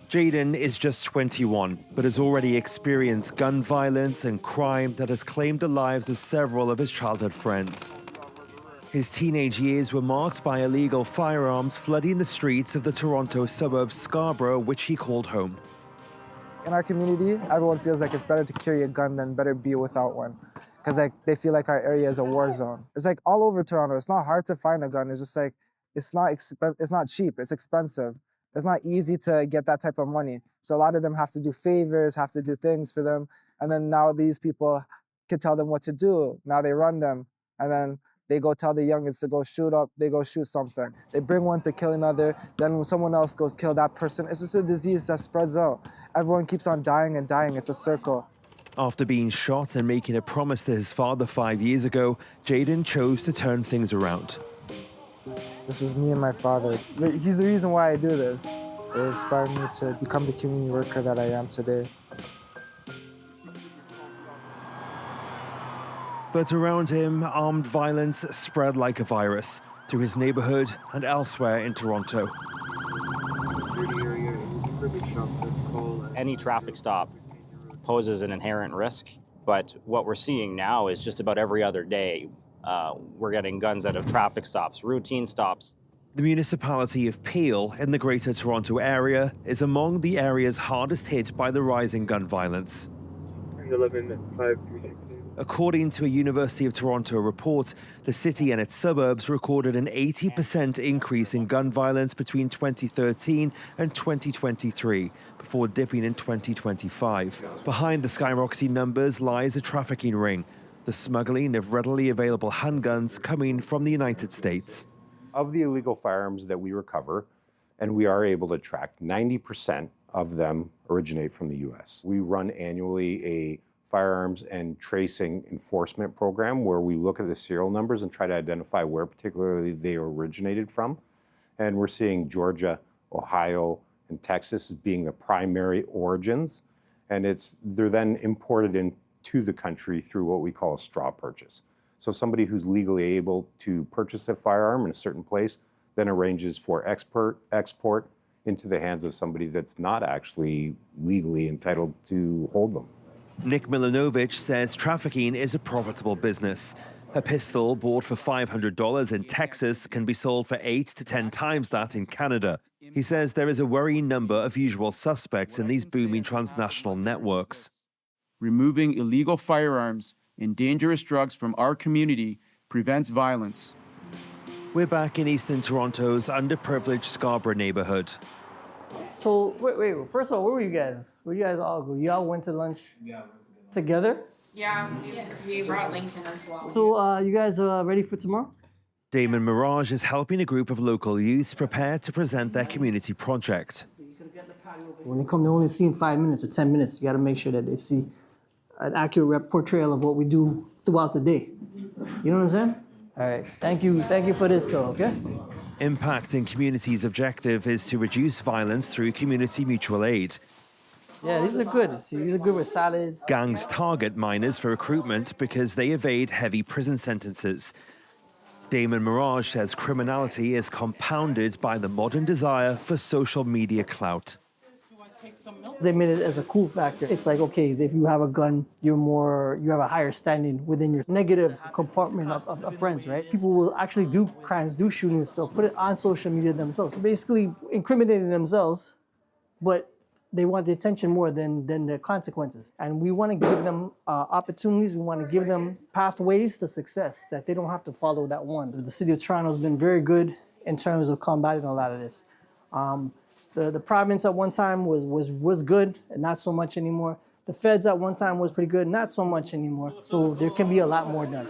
Jaden is just 21, but has already experienced gun violence and crime that has claimed the lives of several of his childhood friends. His teenage years were marked by illegal firearms flooding the streets of the Toronto suburb Scarborough, which he called home. In our community, everyone feels like it's better to carry a gun than better be without one. Because they feel like our area is a war zone. It's like all over Toronto. It's not hard to find a gun. It's just like, it's not cheap, it's expensive. It's not easy to get that type of money. So a lot of them have to do favors, have to do things for them. And then now these people can tell them what to do. Now they run them. And then they go tell the youngins to go shoot up, they go shoot something. They bring one to kill another, then when someone else goes kill that person, it's just a disease that spreads out. Everyone keeps on dying and dying, it's a circle. After being shot and making a promise to his father 5 years ago, Jaden chose to turn things around. This is me and my father. He's the reason why I do this. It inspired me to become the community worker that I am today. But around him, armed violence spread like a virus to his neighborhood and elsewhere in Toronto. Any traffic stop poses an inherent risk, but what we're seeing now is just about every other day, we're getting guns out of traffic stops, routine stops. The municipality of Peel in the Greater Toronto Area is among the areas hardest hit by the rising gun violence. 11-5-3-6. According to a University of Toronto report, the city and its suburbs recorded an 80% increase in gun violence between 2013 and 2023, before dipping in 2025. Behind the skyrocketing numbers lies a trafficking ring, the smuggling of readily available handguns coming from the United States. Of the illegal firearms that we recover, and we are able to track, 90% of them originate from the US. We run annually a firearms and tracing enforcement program where we look at the serial numbers and try to identify where particularly they originated from. And we're seeing Georgia, Ohio, and Texas as being the primary origins. And they're then imported into the country through what we call a straw purchase. So somebody who's legally able to purchase a firearm in a certain place then arranges for export into the hands of somebody that's not actually legally entitled to hold them. Nick Milanovic says trafficking is a profitable business. A pistol bought for $500 in Texas can be sold for 8 to 10 times that in Canada. He says there is a worrying number of usual suspects in these booming transnational networks. Removing illegal firearms and dangerous drugs from our community prevents violence. We're back in Eastern Toronto's underprivileged Scarborough neighborhood. So, wait, first of all, where were you guys? Where you guys all go? You all went to lunch together? Yeah, we brought Lincoln as well. So, you guys are ready for tomorrow? Damon Mirage is helping a group of local youths prepare to present their community project. When they come, they only see in 5 minutes or 10 minutes. You got to make sure that they see an accurate portrayal of what we do throughout the day. You know what I'm saying? All right. Thank you for this, though, okay? Impacting Community's objective is to reduce violence through community mutual aid. Yeah, these are good. These are good with salads. Gangs target minors for recruitment because they evade heavy prison sentences. Damon Mirage says criminality is compounded by the modern desire for social media clout. They made it as a cool factor. It's like, okay, if you have a gun, you have a higher standing within your negative compartment of friends, right? People will actually do crimes, do shootings, they'll put it on social media themselves. So basically incriminating themselves, but they want the attention more than the consequences. And we want to give them opportunities, we want to give them pathways to success, that they don't have to follow that one. The city of Toronto has been very good in terms of combating a lot of this. The province at one time was good and not so much anymore. The feds at one time was pretty good, not so much anymore. So there can be a lot more done.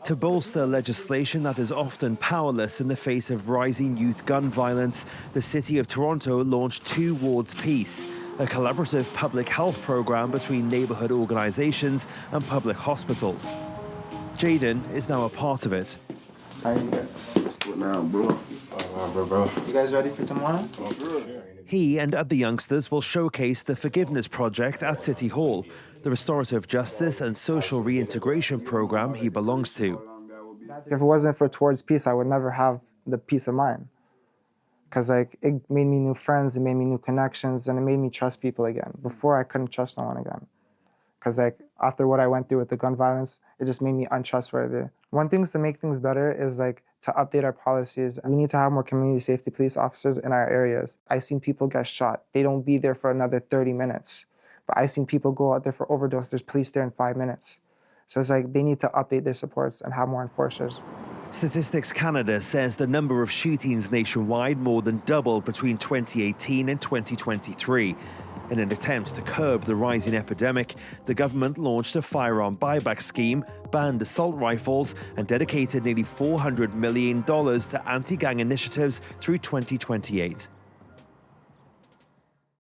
To bolster legislation that is often powerless in the face of rising youth gun violence, the City of Toronto launched Towards Peace, a collaborative public health program between neighborhood organizations and public hospitals. Jaden is now a part of it. How you guys? What's going on, bro? Bro. You guys ready for tomorrow? He and other youngsters will showcase the Forgiveness Project at City Hall, the restorative justice and social reintegration program he belongs to. If it wasn't for Towards Peace, I would never have the peace of mind. because like it made me new friends, it made me new connections, and it made me trust people again. Before I couldn't trust no one again, because like after what I went through with the gun violence, it just made me untrustworthy. One thing to make things better is like to update our policies. We need to have more community safety police officers in our areas. I've seen people get shot. They don't be there for another 30 minutes. But I've seen people go out there for overdose. There's police there in 5 minutes. So it's like they need to update their supports and have more enforcers. Statistics Canada says the number of shootings nationwide more than doubled between 2018 and 2023. In an attempt to curb the rising epidemic, the government launched a firearm buyback scheme, banned assault rifles, and dedicated nearly $400 million to anti-gang initiatives through 2028.